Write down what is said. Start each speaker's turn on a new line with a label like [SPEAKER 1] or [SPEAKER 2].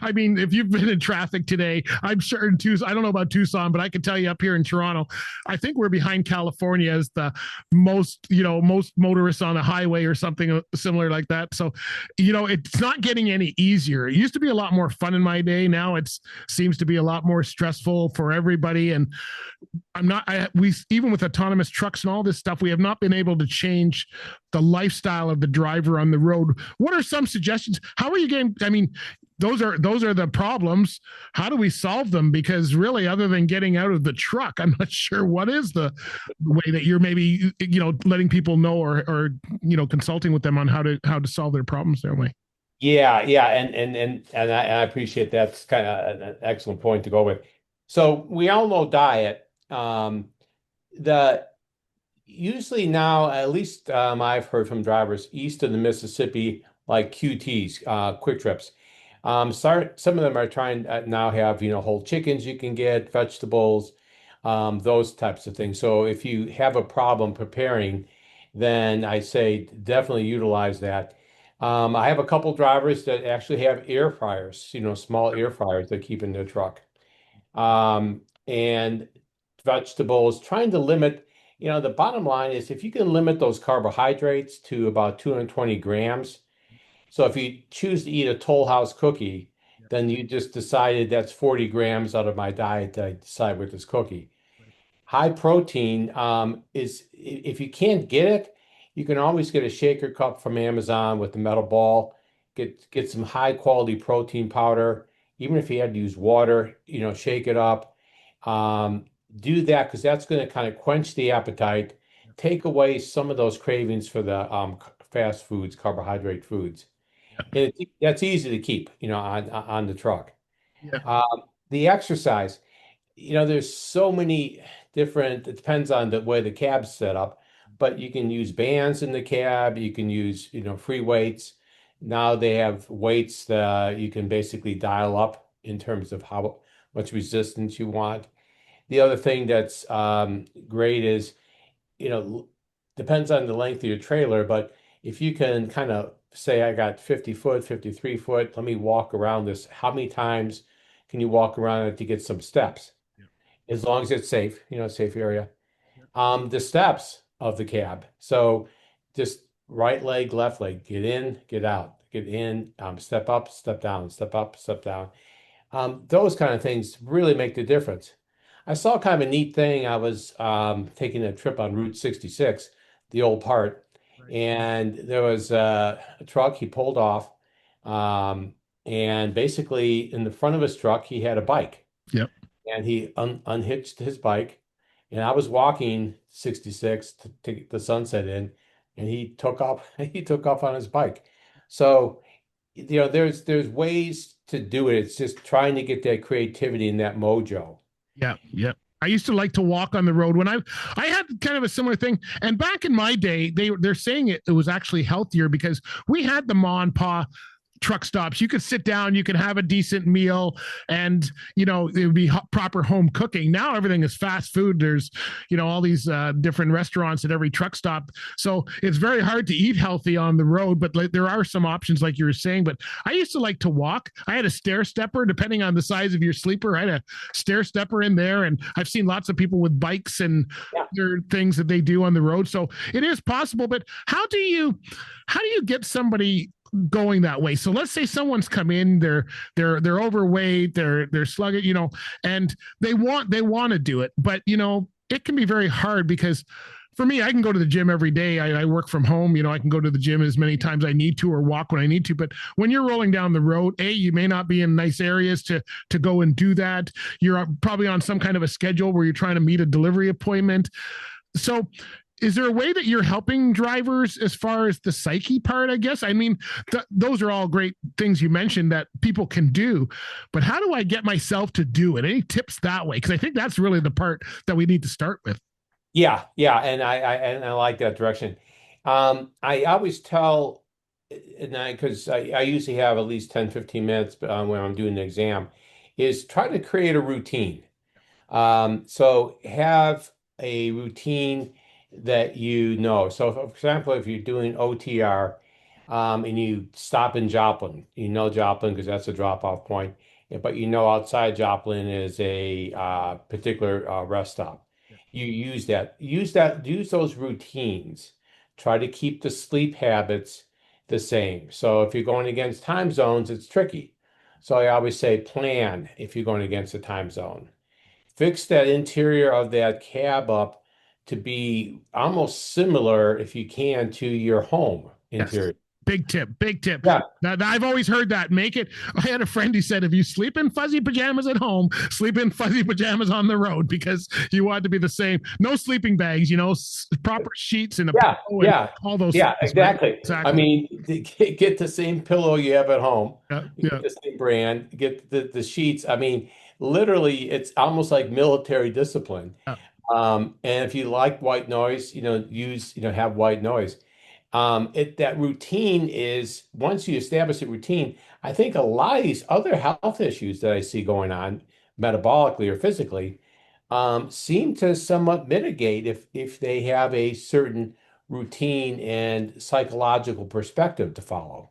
[SPEAKER 1] I mean, if you've been in traffic today, I'm sure in Tucson, I don't know about Tucson, but I can tell you up here in Toronto, I think we're behind California as the most motorists on a highway or something similar like that. So, it's not getting any easier. It used to be a lot more fun in my day. Now it seems to be a lot more stressful for everybody. And we even with autonomous trucks and all this stuff, we have not been able to change the lifestyle of the driver on the road. What are some suggestions? How are you getting? I mean, those are the problems. How do we solve them? Because really, other than getting out of the truck, I'm not sure what is the way that you're maybe letting people know or consulting with them on how to solve their problems their way.
[SPEAKER 2] Yeah, yeah, and I appreciate that's kind of an excellent point to go with. So we all know diet. The Usually now, at least I've heard from drivers east of the Mississippi, like QTs, quick trips. Some of them are trying now have whole chickens you can get, vegetables, those types of things. So if you have a problem preparing, then I say definitely utilize that. I have a couple drivers that actually have air fryers, small air fryers they keep in their truck. And vegetables, trying to limit, the bottom line is if you can limit those carbohydrates to about 220 grams. So if you choose to eat a Toll House cookie, then you just decided that's 40 grams out of my diet that I decide with this cookie. High protein is if you can't get it, you can always get a shaker cup from Amazon with the metal ball. Get some high quality protein powder. Even if you had to use water, shake it up. Um, do that because that's going to kind of quench the appetite, take away some of those cravings for the fast foods, carbohydrate foods. And that's easy to keep, on the truck.
[SPEAKER 1] Yeah.
[SPEAKER 2] The exercise. There's so many it depends on the way the cab's set up, but you can use bands in the cab, you can use, free weights. Now they have weights that you can basically dial up in terms of how much resistance you want. The other thing that's great is, you know, depends on the length of your trailer, but if you can kind of say, I got 50 foot, 53 foot, let me walk around this. How many times can you walk around it to get some steps?
[SPEAKER 1] Yeah.
[SPEAKER 2] As long as it's safe, safe area.
[SPEAKER 1] Yeah.
[SPEAKER 2] The steps of the cab. So just right leg, left leg, get in, get out, get in, step up, step down, step up, step down. Those kind of things really make the difference. I saw kind of a neat thing. I was taking a trip on Route 66, the old part,
[SPEAKER 1] Right.
[SPEAKER 2] and there was a truck. He pulled off, um, and basically in the front of his truck, he had a bike,
[SPEAKER 1] Yep.
[SPEAKER 2] and he unhitched his bike. And I was walking 66 to get the sunset in, and he took off. He took off on his bike. So, there's ways to do it. It's just trying to get that creativity and that mojo.
[SPEAKER 1] Yeah, yeah. I used to like to walk on the road when I had kind of a similar thing. And back in my day, they're saying it was actually healthier because we had the ma and pa truck stops. You could sit down, you could have a decent meal, and it would be proper home cooking. Now everything is fast food. There's all these different restaurants at every truck stop, so it's very hard to eat healthy on the road. But there are some options, like you were saying. But I used to like to walk. I had a stair stepper, depending on the size of your sleeper. I had a stair stepper in there, and I've seen lots of people with bikes and
[SPEAKER 2] Yeah.
[SPEAKER 1] other things that they do on the road. So it is possible. But how do you get somebody going that way? So let's say someone's come in, they're overweight, they're sluggish, and they want to do it, but it can be very hard because for me, I can go to the gym every day. I work from home. I can go to the gym as many times I need to or walk when I need to. But when you're rolling down the road, you may not be in nice areas to go and do that. You're probably on some kind of a schedule where you're trying to meet a delivery appointment. So is there a way that you're helping drivers as far as the psyche part? I guess, I mean, those are all great things you mentioned that people can do, but how do I get myself to do it? Any tips that way? Because I think that's really the part that we need to start with.
[SPEAKER 2] Yeah, yeah, and I like that direction. I always tell, and I usually have at least 10, 15 minutes when I'm doing the exam, is try to create a routine. So have a routine that you know. So, for example, if you're doing OTR, and you stop in Joplin. You know Joplin because that's a drop-off point. But you know outside Joplin is a particular rest stop. You use those routines. Try to keep the sleep habits the same. So if you're going against time zones, it's tricky. So I always say plan if you're going against a time zone. Fix that interior of that cab up to be almost similar, if you can, to your home
[SPEAKER 1] Yes.
[SPEAKER 2] interior.
[SPEAKER 1] Big tip. Big tip.
[SPEAKER 2] Yeah,
[SPEAKER 1] Now, I've always heard that. Make it. I had a friend who said, if you sleep in fuzzy pajamas at home, sleep in fuzzy pajamas on the road because you want to be the same. No sleeping bags, proper sheets and a
[SPEAKER 2] yeah,
[SPEAKER 1] pillow and
[SPEAKER 2] yeah,
[SPEAKER 1] all those
[SPEAKER 2] yeah,
[SPEAKER 1] things, right?
[SPEAKER 2] exactly. I
[SPEAKER 1] Exactly.
[SPEAKER 2] mean, get the same pillow you have at home,
[SPEAKER 1] Yeah.
[SPEAKER 2] you
[SPEAKER 1] Yeah.
[SPEAKER 2] get the same brand, get the sheets. I mean, literally, it's almost like military discipline.
[SPEAKER 1] Yeah.
[SPEAKER 2] And if you like white noise, have white noise. That routine is once you establish a routine, I think a lot of these other health issues that I see going on metabolically or physically seem to somewhat mitigate if they have a certain routine and psychological perspective to follow.